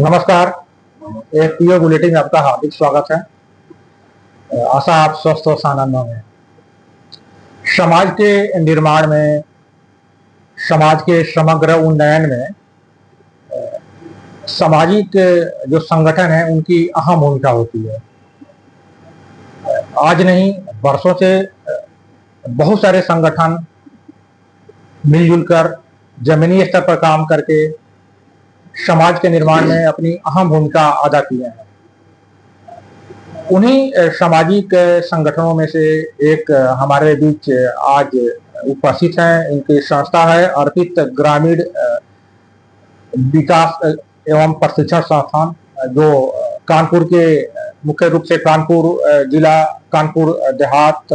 नमस्कार। FPO bulletin में आपका हार्दिक स्वागत है। आशा आप स्वस्थ और आनंद में। समाज के निर्माण में, समाज के समग्र उन्नयन में सामाजिक जो संगठन है उनकी अहम भूमिका होती है। आज नहीं, वर्षों से बहुत सारे संगठन मिलजुल कर जमीनी स्तर पर काम करके समाज के निर्माण में अपनी अहम भूमिका अदा किए हैं। उन्हीं सामाजिक संगठनों में से एक हमारे बीच आज उपस्थित हैं। इनकी संस्था है अर्पित ग्रामीण विकास एवं प्रशिक्षण संस्थान, जो कानपुर के मुख्य रूप से कानपुर जिला, कानपुर देहात,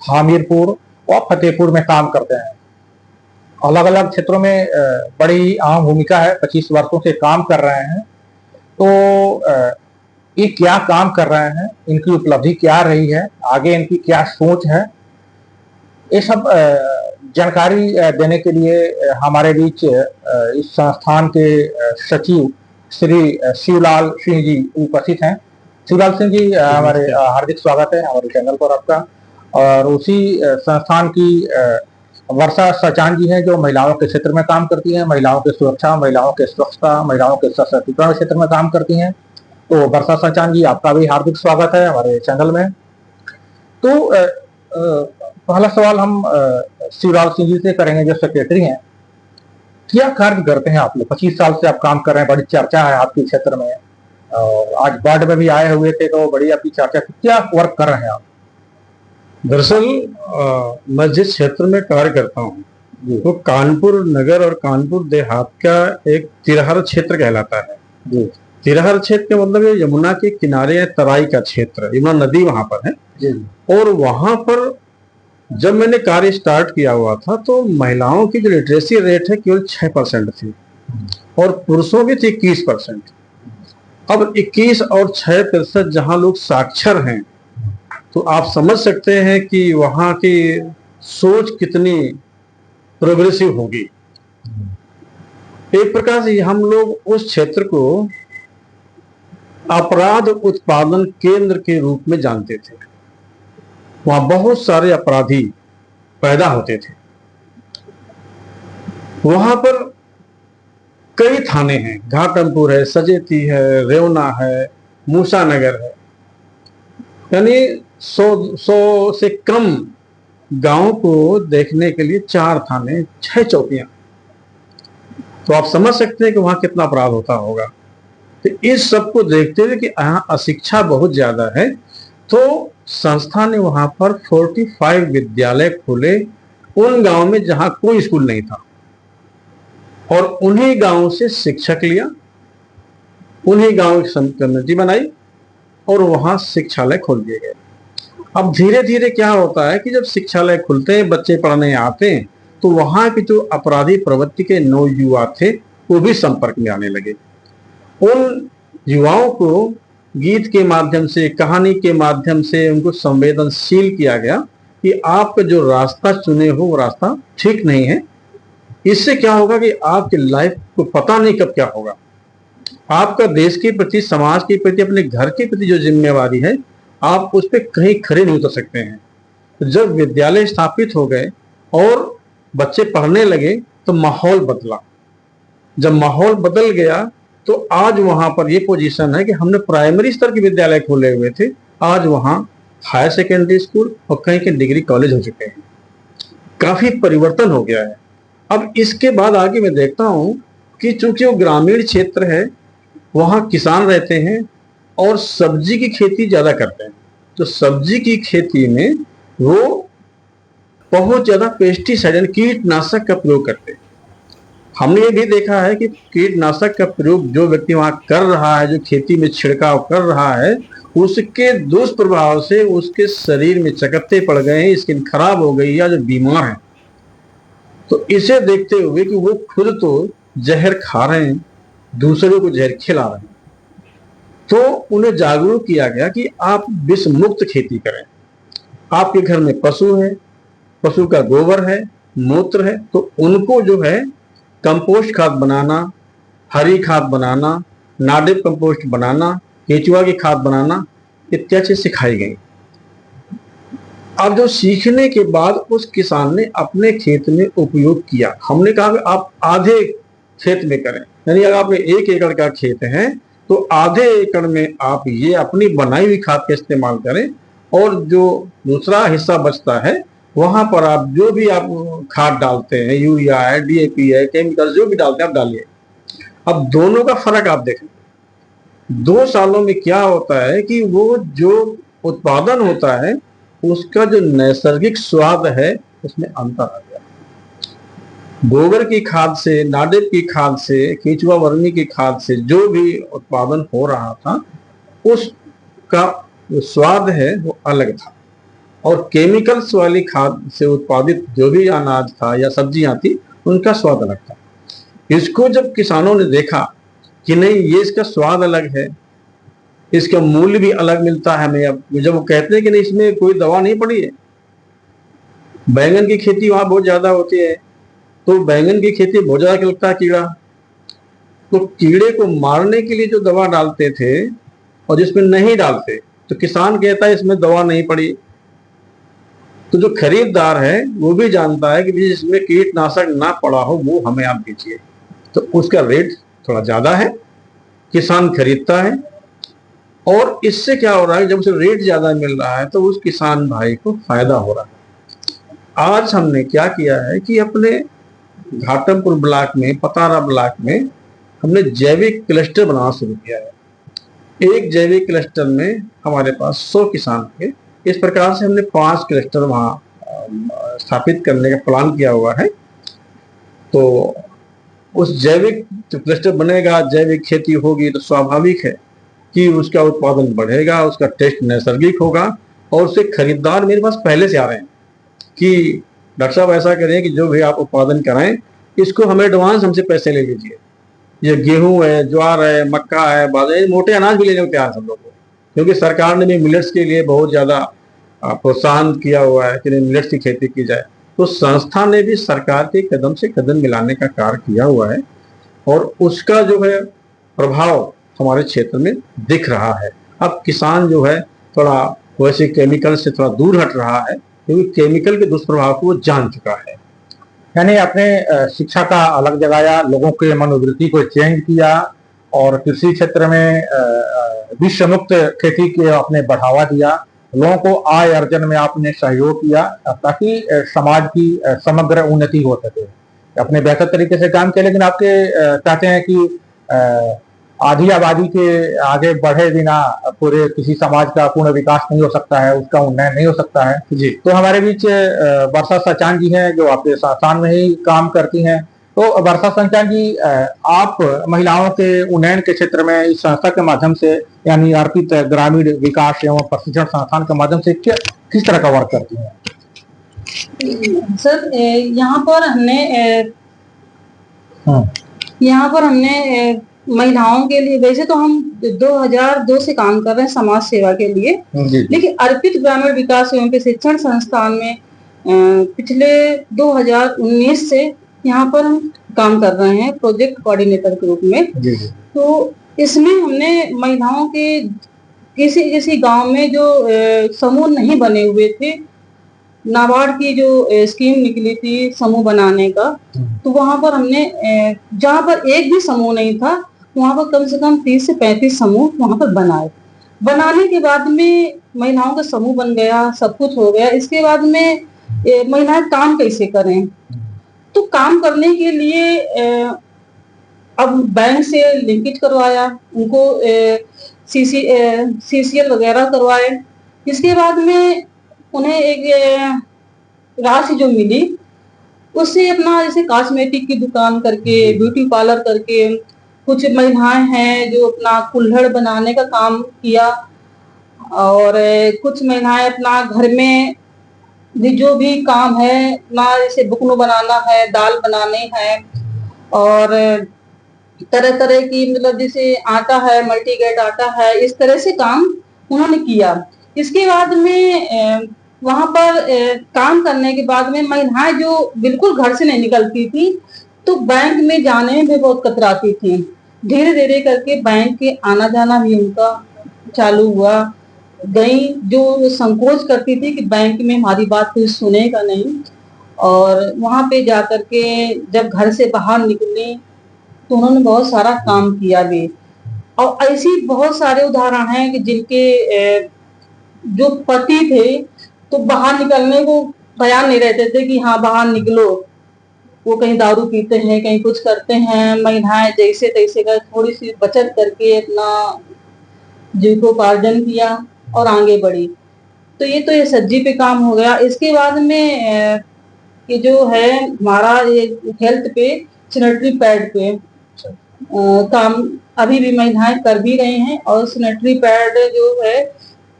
हामिरपुर और फतेहपुर में काम करते हैं। अलग अलग क्षेत्रों में बड़ी अहम भूमिका है। 25 वर्षों से काम कर रहे हैं। तो ये क्या काम कर रहे हैं, इनकी उपलब्धि क्या रही है, आगे इनकी क्या सोच है, ये सब जानकारी देने के लिए हमारे बीच इस संस्थान के सचिव श्री शिवलाल सिंह जी उपस्थित हैं। शिवलाल सिंह जी, हमारे हार्दिक स्वागत है हमारे चैनल पर आपका। और उसी संस्थान की वर्षा सचान जी हैं, जो महिलाओं के क्षेत्र में काम करती हैं, महिलाओं की सुरक्षा, महिलाओं के स्वच्छता, महिलाओं के सशक्तिकरण क्षेत्र में काम करती हैं। तो वर्षा सचान जी, आपका भी हार्दिक स्वागत है हमारे चैनल में। तो पहला सवाल हम शिवलाल सिंह जी से करेंगे, जो सेक्रेटरी हैं। क्या कार्य करते हैं आप लोग? 25 साल से आप काम कर रहे हैं, बड़ी चर्चा है आपके क्षेत्र में, और आज वार्ड में भी आए हुए थे तो बड़ी आपकी चर्चा। क्या वर्क कर रहे हैं आप? दरअसल मैं जिस क्षेत्र में कार्य करता हूँ वो कानपुर नगर और कानपुर देहात का एक तिरहर क्षेत्र कहलाता है। तिरहर क्षेत्र का मतलब ये यमुना के किनारे तराई का क्षेत्र, यमुना नदी वहां पर है। और वहां पर जब मैंने कार्य स्टार्ट किया हुआ था तो महिलाओं की जो लिटरेसी रेट है केवल 6% थी और पुरुषों की थी 21%। अब 21 और 6% जहां लोग साक्षर हैं, तो आप समझ सकते हैं कि वहां की सोच कितनी प्रोग्रेसिव होगी। एक प्रकार से हम लोग उस क्षेत्र को अपराध उत्पादन केंद्र के रूप में जानते थे। वहां बहुत सारे अपराधी पैदा होते थे। वहां पर कई थाने हैं, घाटमपुर है, सजेती है, रेवना है, मूसा नगर है, यानी 100 से कम गांव को देखने के लिए 4 थाने, 6 चौकियां। तो आप समझ सकते हैं कि वहां कितना अपराध होता होगा। तो इस सब को देखते हुए कि यहाँ अशिक्षा बहुत ज्यादा है, तो संस्था ने वहां पर 45 विद्यालय खोले उन गांव में जहां कोई स्कूल नहीं था, और उन्हीं गांव से शिक्षक लिया, उन्हीं गांव की कमेटी बनाई और वहां शिक्षालय खोल दिए गए। अब धीरे धीरे क्या होता है कि जब शिक्षालय खुलते हैं, बच्चे पढ़ने आते हैं, तो वहां की जो अपराधी प्रवृत्ति के नौयुवा थे वो भी संपर्क में आने लगे। उन युवाओं को गीत के माध्यम से, कहानी के माध्यम से उनको संवेदनशील किया गया कि आप जो रास्ता चुने हो वो रास्ता ठीक नहीं है। इससे क्या होगा कि आपकी लाइफ को पता नहीं कब क्या होगा। आपका देश के प्रति, समाज के प्रति, अपने घर के प्रति जो जिम्मेवारी है, आप उस पर कहीं खड़े नहीं उतर सकते हैं। तो जब विद्यालय स्थापित हो गए और बच्चे पढ़ने लगे तो माहौल बदला। जब माहौल बदल गया तो आज वहां पर ये पोजीशन है कि हमने प्राइमरी स्तर के विद्यालय खोले हुए थे, आज वहां हायर सेकेंडरी स्कूल और कहीं के डिग्री कॉलेज हो चुके हैं। काफी परिवर्तन हो गया है। अब इसके बाद आगे मैं देखता हूं कि चूंकि वो ग्रामीण क्षेत्र है, वहां किसान रहते हैं और सब्जी की खेती ज्यादा करते हैं। तो सब्जी की खेती में वो बहुत ज्यादा पेस्टिसाइड यानी कीटनाशक का प्रयोग करते हैं। हमने ये भी देखा है कि कीटनाशक का प्रयोग जो व्यक्ति वहां कर रहा है, जो खेती में छिड़काव कर रहा है, उसके दुष्प्रभाव से उसके शरीर में चकत्ते पड़ गए हैं, स्किन खराब हो गई या जो बीमार है। तो इसे देखते हुए कि वो खुद तो जहर खा रहे हैं, दूसरों को जहर खिला रहे हैं, तो उन्हें जागरूक किया गया कि आप विष मुक्त खेती करें। आपके घर में पशु है, पशु का गोबर है, मूत्र है, तो उनको जो है कंपोस्ट खाद बनाना, हरी खाद बनाना, नाडिप कंपोस्ट बनाना, केचुआ की खाद बनाना इत्यादि चीज सिखाई गई। अब जो सीखने के बाद उस किसान ने अपने खेत में उपयोग किया। हमने कहा कि आप आधे खेत में करें, यानी अगर आपने 1 एकड़ का खेत है तो आधे एकड़ में आप ये अपनी बनाई हुई खाद का इस्तेमाल करें, और जो दूसरा हिस्सा बचता है वहां पर आप जो भी आप खाद डालते हैं, यूरिया है, डीएपी है, केमिकल जो भी डालते हैं आप डालिए। अब दोनों का फर्क आप देखें, 2 सालों में क्या होता है कि वो जो उत्पादन होता है उसका जो नैसर्गिक स्वाद है उसमें अंतर आ गया। गोबर की खाद से, नाडिप की खाद से, केचुआ वर्मी की खाद से जो भी उत्पादन हो रहा था उसका जो स्वाद है वो अलग था, और केमिकल्स वाली खाद से उत्पादित जो भी अनाज था या सब्जियां थी उनका स्वाद अलग था। इसको जब किसानों ने देखा कि नहीं, ये इसका स्वाद अलग है, इसका मूल्य भी अलग मिलता है हमें, अब जब वो कहते हैं कि नहीं इसमें कोई दवा नहीं पड़ी है। बैंगन की खेती वहां बहुत ज्यादा होती है, तो बैंगन की खेती बहुत ज्यादा लगता है कीड़ा, तो कीड़े को मारने के लिए जो दवा डालते थे और जिसमें नहीं डालते, तो किसान कहता है इसमें दवा नहीं पड़ी। तो जो खरीददार है वो भी जानता है कि जिसमें कीटनाशक ना पड़ा हो वो हमें आप दीजिए, तो उसका रेट थोड़ा ज्यादा है, किसान खरीदता है। और इससे क्या हो रहा है, जब उसे रेट ज्यादा मिल रहा है तो उस किसान भाई को फायदा हो रहा है। आज हमने क्या किया है कि अपने घाटमपुर ब्लॉक में, पतारा ब्लॉक में हमने जैविक क्लस्टर बनाना शुरू किया है। एक जैविक क्लस्टर में हमारे पास 100 किसान थे। इस प्रकार से हमने 5 क्लस्टर वहां स्थापित करने का प्लान किया हुआ है। तो उस जैविक जो क्लस्टर बनेगा, जैविक खेती होगी, तो स्वाभाविक है कि उसका उत्पादन बढ़ेगा, उसका टेस्ट नैसर्गिक होगा, और उससे खरीदार मेरे पास पहले से आ रहे हैं कि डॉक्टर साहब ऐसा करें कि जो भी आप उत्पादन कराएं इसको हमें एडवांस हमसे पैसे ले लीजिए। ये गेहूं है, ज्वार है, मक्का है, बाजरा, मोटे अनाज भी लेने को तैयार सब लोग, क्योंकि सरकार ने भी मिलेट्स के लिए बहुत ज्यादा प्रोत्साहन किया हुआ है कि मिलेट्स की खेती की जाए। तो संस्था ने भी सरकार के कदम से कदम मिलाने का कार्य किया हुआ है, और उसका जो है प्रभाव हमारे क्षेत्र में दिख रहा है। अब किसान जो है थोड़ा वैसे केमिकल से थोड़ा दूर हट रहा है, क्योंकि केमिकल के दुष्प्रभाव को वो जान चुका है। यानी आपने शिक्षा का अलग जगाया, लोगों के मनोवृत्ति को चेंज किया, और कृषि क्षेत्र में विष मुक्त खेती के आपने बढ़ावा दिया, लोगों को आय अर्जन में आपने सहयोग किया, ताकि समाज की समग्र उन्नति हो सके। अपने बेहतर तरीके से काम किया, लेकिन आपके चाहते हैं कि आधी आबादी के आगे बढ़े बिना पूरे किसी समाज का पूर्ण विकास नहीं हो सकता है, उसका उन्नयन नहीं हो सकता है जी। तो हमारे बीच वर्षा सचान जी हैं, जो आपके संस्थान में ही काम करती हैं। तो वर्षा सचान जी, आप महिलाओं के उन्नयन के क्षेत्र में इस संस्था के माध्यम से, यानी अर्पित ग्रामीण विकास एवं प्रशिक्षण संस्थान के माध्यम से किस तरह का वर्क करती हैं? सर, यहाँ पर हमने महिलाओं के लिए, वैसे तो हम 2002 से काम कर रहे हैं समाज सेवा के लिए, लेकिन अर्पित ग्रामीण विकास एवं प्रशिक्षण संस्थान में पिछले 2019 से यहाँ पर हम काम कर रहे हैं प्रोजेक्ट कोऑर्डिनेटर के रूप में। तो इसमें हमने महिलाओं के किसी किसी गांव में जो समूह नहीं बने हुए थे, नाबार्ड की जो स्कीम निकली थी समूह बनाने का, तो वहां पर हमने जहां पर एक भी समूह नहीं था वहां पर कम से कम 30 से 35 समूह वहां पर बनाए। बनाने के बाद में महिलाओं का समूह बन गया, सब कुछ हो गया। इसके बाद में महिलाएं काम कैसे करें, तो काम करने के लिए अब बैंक से लिंकेज करवाया, उनको सीसीएल वगैरह करवाए। इसके बाद में उन्हें एक राशि जो मिली उससे अपना जैसे कॉस्मेटिक की दुकान करके, ब्यूटी पार्लर करके, कुछ महिलाएं हैं जो अपना कुल्हड़ बनाने का काम किया, और कुछ महिलाएं अपना घर में भी जो भी काम है, अपना जैसे बुकनो बनाना है, दाल बनाने हैं, और तरह तरह की, मतलब जैसे आटा है, मल्टीग्रेन आटा है, इस तरह से काम उन्होंने किया। इसके बाद में वहां पर काम करने के बाद में महिलाएं जो बिल्कुल घर से नहीं निकलती थी, तो बैंक में जाने में बहुत कतराती थी। धीरे धीरे करके बैंक के आना जाना भी उनका चालू हुआ। गई जो संकोच करती थी कि बैंक में हमारी बात कोई सुनेगा नहीं, और वहां पे जाकर के जब घर से बाहर निकली तो उन्होंने बहुत सारा काम किया भी। और ऐसी बहुत सारे उदाहरण हैं कि जिनके जो पति थे तो बाहर निकलने को तैयार नहीं रहते थे कि हाँ बाहर निकलो, वो कहीं दारू पीते हैं, कहीं कुछ करते हैं। महिलाएं जैसे तैसे का थोड़ी सी बचत करके अपना जीविकोपार्जन किया और आगे बढ़ी। तो ये सज्जी पे काम हो गया। इसके बाद में ये जो है हमारा ये हेल्थ पे, सैनिटरी पैड पे काम अभी भी महिलाएं कर भी रही हैं, और सैनिटरी पैड जो है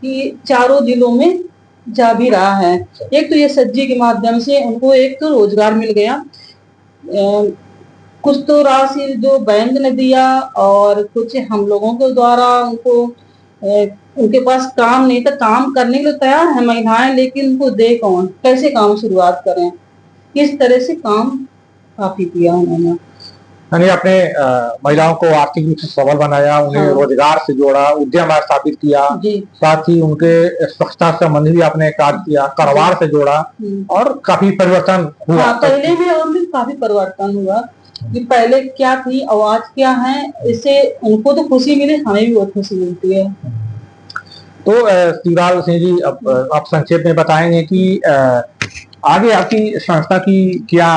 कि चारों जिलों में जा भी रहा है। एक तो ये सज्जी के माध्यम से उनको एक तो रोजगार मिल गया, कुछ तो राशि जो बैंक ने दिया, और कुछ हम लोगों के द्वारा उनको उनके पास काम नहीं था, काम करने के लिए तैयार है महिलाएं, लेकिन उनको दे कौन, कैसे काम शुरुआत करें, इस तरह से काम काफी किया उन्होंने। यानी अपने महिलाओं को आर्थिक रूप से सबल बनाया, उन्हें रोजगार से जोड़ा, उद्यम स्थापित किया, साथ ही उनके स्वच्छता संबंधी भी आपने कार्य किया, कारोबार से जोड़ा, और काफी परिवर्तन हुआ। पहले भी और भी काफी परिवर्तन हुआ कि पहले क्या थी और आज क्या है। इससे उनको तो खुशी मिले, हमें भी बहुत खुशी मिलती है। तो शिवलाल सिंह जी, अब आप संक्षेप में बताएंगे कि आगे आपकी संस्था की क्या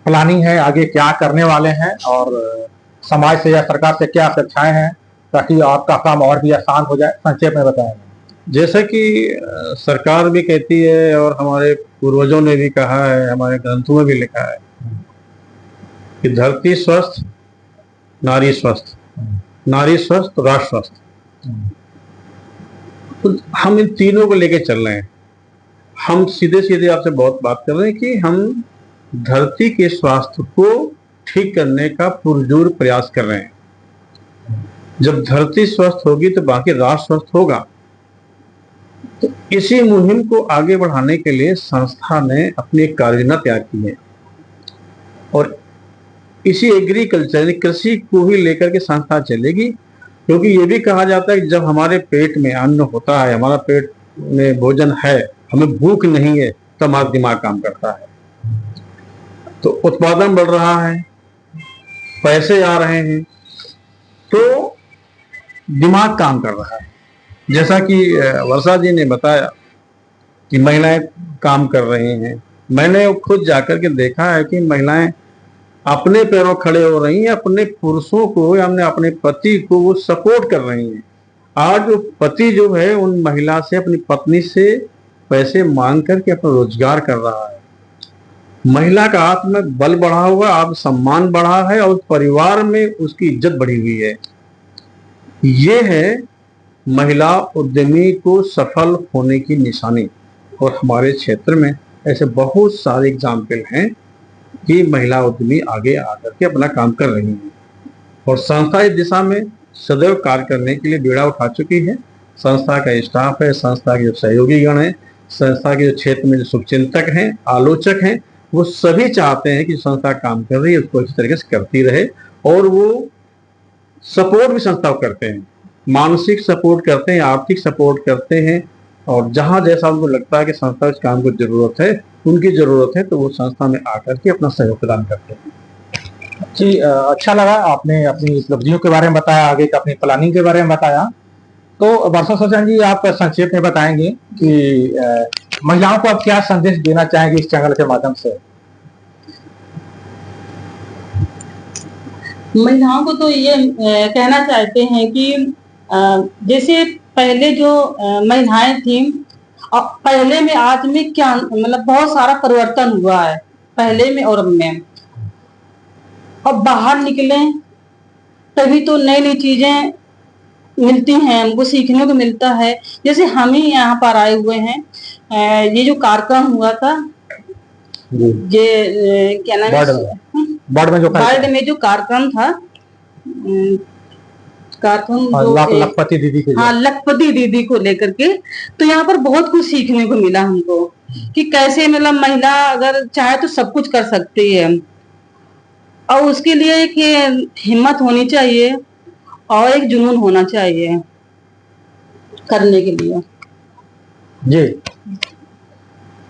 प्लानिंग है, आगे क्या करने वाले हैं, और समाज से या सरकार से क्या अपेक्षाएं हैं, ताकि आपका काम और भी आसान हो जाए? संक्षेप में बताएंगे। जैसा कि सरकार भी कहती है और हमारे पूर्वजों ने भी कहा है, हमारे ग्रंथों में भी लिखा है कि धरती स्वस्थ, नारी स्वस्थ, नारी स्वस्थ, राष्ट्र स्वस्थ। तो हम इन तीनों को लेकर चल रहे हैं। हम सीधे सीधे आपसे बहुत बात कर रहे हैं कि हम धरती के स्वास्थ्य को ठीक करने का पुरजोर प्रयास कर रहे हैं। जब धरती स्वस्थ होगी तो बाकी राष्ट्र स्वस्थ होगा। तो इसी मुहिम को आगे बढ़ाने के लिए संस्था ने अपनी एक कार्ययोजना तैयार की है, और इसी एग्रीकल्चर, कृषि को ही लेकर के संस्था चलेगी। क्योंकि ये भी कहा जाता है कि जब हमारे पेट में अन्न होता है, हमारा पेट में भोजन है, हमें भूख नहीं है, तब हमारा दिमाग काम करता है। तो उत्पादन बढ़ रहा है, पैसे आ रहे हैं, तो दिमाग काम कर रहा है। जैसा कि वर्षा जी ने बताया कि महिलाएं काम कर रही हैं, मैंने खुद जाकर के देखा है कि महिलाएं अपने पैरों खड़े हो रही हैं, अपने पुरुषों को या अपने पति को वो सपोर्ट कर रही हैं। आज वो पति जो है उन महिला से, अपनी पत्नी से पैसे मांग करके अपना रोजगार कर रहा है। महिला का आत्मबल बढ़ा हुआ, आत्मसम्मान बढ़ा है, और परिवार में उसकी इज्जत बढ़ी हुई है। ये है महिला उद्यमी को सफल होने की निशानी। और हमारे क्षेत्र में ऐसे बहुत सारे एग्जाम्पल हैं कि महिला उद्यमी आगे आकर के अपना काम कर रही हैं, और संस्था इस दिशा में सदैव कार्य करने के लिए बीड़ा उठा चुकी है। संस्था का स्टाफ है, संस्था के जो सहयोगी गण हैं, संस्था के जो क्षेत्र में जो शुभचिंतक हैं, आलोचक हैं, वो सभी चाहते हैं कि संस्था काम कर रही है उसको इस तरीके से करती रहे। और वो सपोर्ट भी संस्था को करते हैं, मानसिक सपोर्ट करते हैं, आर्थिक सपोर्ट करते हैं, और जहां जैसा उनको लगता है कि संस्था इस काम को जरूरत है, उनकी जरूरत है, तो वो संस्था में आकर के अपना सहयोग प्रदान करते हैं। जी, अच्छा लगा, आपने अपनी उपलब्धियों के बारे में बताया, आगे का अपनी प्लानिंग के बारे में बताया। तो वर्षा सचन जी, आप संक्षेप में बताएंगे कि महिलाओं को आप क्या संदेश देना चाहेंगे इस चैनल के माध्यम से? महिलाओं को तो ये कहना चाहते हैं कि जैसे पहले जो महिलाएं थी, पहले में आज में क्या मतलब बहुत सारा परिवर्तन हुआ है, पहले में और अब में। अब बाहर निकले तभी तो नई नई चीजें मिलती हैं, हमको सीखने को मिलता है। जैसे हम ही यहाँ पर आए हुए हैं, ये जो कार्यक्रम हुआ था, ये क्या नाम है, बर्ड में जो कार्यक्रम था, लखपति दीदी के, हाँ, लखपति दीदी को लेकर के, तो यहाँ पर बहुत कुछ सीखने को मिला हमको कि कैसे मतलब महिला अगर चाहे तो सब कुछ कर सकती है। और उसके लिए एक हिम्मत होनी चाहिए और एक जुनून होना चाहिए करने के लिए। जी,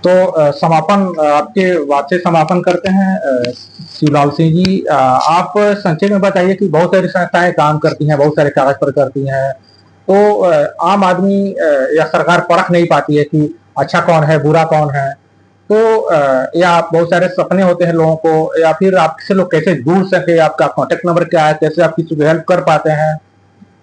तो समापन आपके बात से समापन करते हैं। शिवलाल सिंह जी, आप संक्षेप में बताइए कि बहुत सारी संस्थाएं काम करती हैं, बहुत सारे कागज पर करती हैं, तो आम आदमी या सरकार परख नहीं पाती है कि अच्छा कौन है, बुरा कौन है। तो या बहुत सारे सपने होते हैं लोगों को, या फिर आपसे लोग कैसे जुड़ सके, आपका कांटेक्ट नंबर क्या है, कैसे आप किसी को हेल्प कर पाते हैं,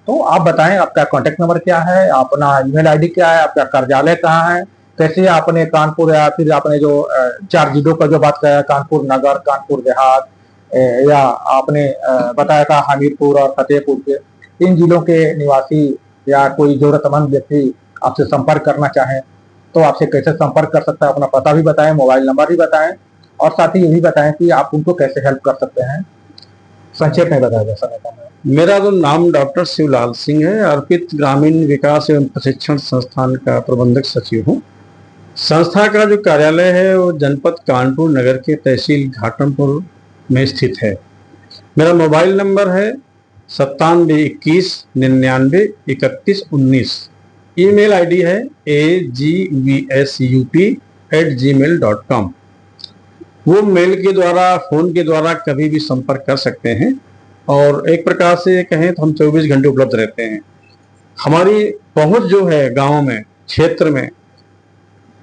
तो आप बताएं। आपका कांटेक्ट नंबर क्या है, अपना ईमेल आईडी क्या है, आपका कार्यालय कहाँ है, कैसे आपने कानपुर या फिर आपने जो 4 जिलों का जो बात किया, कानपुर नगर, कानपुर देहात, या आपने बताया था हमीरपुर और फतेहपुर के, इन जिलों के निवासी या कोई जरूरतमंद व्यक्ति आपसे संपर्क करना चाहें तो आपसे कैसे संपर्क कर सकता है, अपना पता भी बताएं, मोबाइल नंबर भी बताएं, और साथ ही ये भी बताएं कि आप उनको कैसे हेल्प कर सकते हैं। संक्षेप में बताया जाए। मेरा तो नाम डॉक्टर शिवलाल सिंह है, अर्पित ग्रामीण विकास एवं प्रशिक्षण संस्थान का प्रबंधक सचिव हूँ। संस्था का जो कार्यालय है वो जनपद कानपुर नगर के तहसील घाटमपुर में स्थित है। मेरा मोबाइल नंबर है 9721993119। ईमेल आईडी है agvsup@gmail.com। वो मेल के द्वारा, फोन के द्वारा कभी भी संपर्क कर सकते हैं, और एक प्रकार से कहें तो हम 24 घंटे उपलब्ध रहते हैं। हमारी पहुंच जो है गांव में, क्षेत्र में,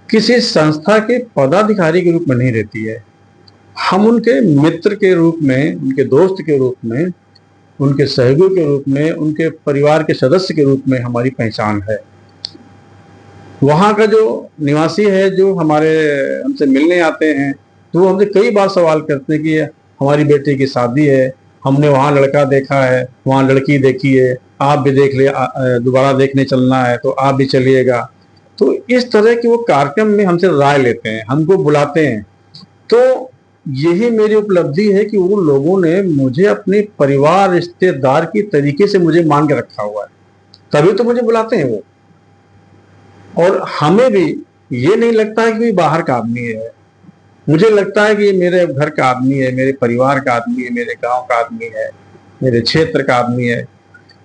किसी संस्था के पदाधिकारी के रूप में नहीं रहती है। हम उनके मित्र के रूप में, उनके दोस्त के रूप में, उनके सहयोगी के रूप में, उनके परिवार के सदस्य के रूप में हमारी पहचान है। वहाँ का जो निवासी है, जो हमारे हमसे मिलने आते हैं, तो वो हमसे कई बार सवाल करते हैं कि हमारी बेटी की शादी है, हमने वहाँ लड़का देखा है, वहाँ लड़की देखी है, आप भी देख ले, दोबारा देखने चलना है तो आप भी चलिएगा। तो इस तरह के वो कार्यक्रम में हमसे राय लेते हैं, हमको बुलाते हैं। तो यही मेरी उपलब्धि है कि उन लोगों ने मुझे अपने परिवार, रिश्तेदार की तरीके से मुझे मान के रखा हुआ है, तभी तो मुझे बुलाते हैं वो। और हमें भी ये नहीं लगता है कि बाहर का आदमी है, मुझे लगता है कि ये मेरे घर का आदमी है, मेरे परिवार का आदमी है, मेरे गांव का आदमी है, मेरे क्षेत्र का आदमी है।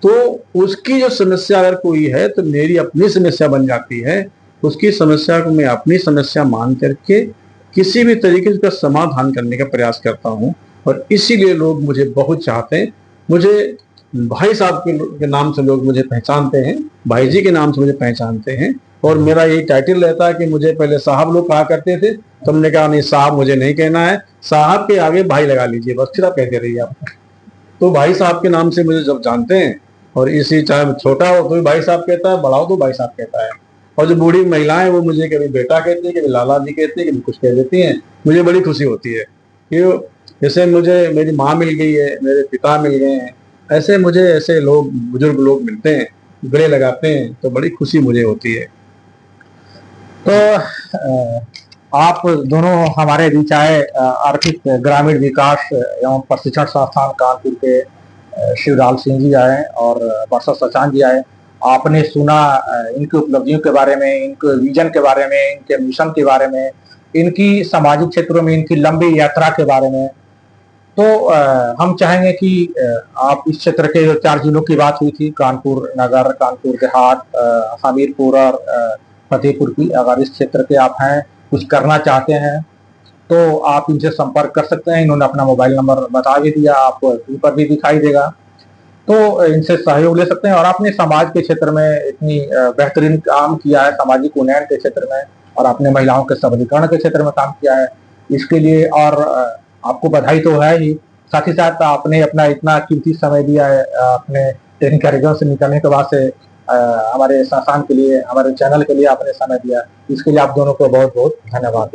तो उसकी जो समस्या अगर कोई है तो मेरी अपनी समस्या बन जाती है। उसकी समस्या को मैं अपनी समस्या मान करके किसी भी तरीके से उसका समाधान करने का प्रयास करता हूँ, और इसीलिए लोग मुझे बहुत चाहते हैं। मुझे भाई साहब के नाम से लोग मुझे पहचानते हैं, भाई जी के नाम से मुझे पहचानते हैं, और मेरा यही टाइटल रहता है कि मुझे पहले साहब लोग कहा करते थे, तो हमने कहा नहीं, साहब मुझे नहीं कहना है, साहब के आगे भाई लगा लीजिए बस, फिर आप कहते रहिए आप। तो भाई साहब के नाम से मुझे जब जानते हैं, और इसी चाहे छोटा हो तो भी भाई साहब कहता है, बड़ा हो तो भाई साहब कहता है। और जो बूढ़ी महिलाएं वो मुझे कभी बेटा कहती है, कभी लाला जी कहती है, कभी कुछ कह देती हैं। मुझे बड़ी खुशी होती है कि जैसे मुझे मेरी माँ मिल गई है, मेरे पिता मिल गए हैं, ऐसे मुझे ऐसे लोग, बुजुर्ग लोग मिलते हैं, गले लगाते हैं, तो बड़ी खुशी मुझे होती है। तो आप दोनों हमारे बीच आए, आर्थिक ग्रामीण विकास एवं प्रशिक्षण संस्थान कानपुर के शिवलाल सिंह जी आए और वर्षा सचान जी आए। आपने सुना इनकी उपलब्धियों के बारे में, इनके विजन के बारे में, इनके मिशन के बारे में, इनकी सामाजिक क्षेत्रों में इनकी लंबी यात्रा के बारे में। तो हम चाहेंगे कि आप इस क्षेत्र के जो 4 जिलों की बात हुई थी, कानपुर नगर, कानपुर देहात, हमीरपुर और फतेहपुर की, अगर इस क्षेत्र के आप हैं, कुछ करना चाहते हैं, तो आप इनसे संपर्क कर सकते हैं। इन्होंने अपना मोबाइल नंबर बता भी दिया, आपको स्क्रीन पर भी दिखाई देगा। तो इनसे सहयोग ले सकते हैं। और आपने समाज के क्षेत्र में इतनी बेहतरीन काम किया है, सामाजिक उन्नयन के क्षेत्र में, और आपने महिलाओं के सबलीकरण के क्षेत्र में काम किया है, इसके लिए और आपको बधाई तो है ही। साथ ही साथ आपने अपना इतना कीमती समय दिया है, अपने ट्रेनिंग कार्यक्रम से निकलने के बाद से हमारे संस्थान के लिए, हमारे चैनल के लिए आपने समय दिया, इसके लिए आप दोनों को बहुत बहुत धन्यवाद।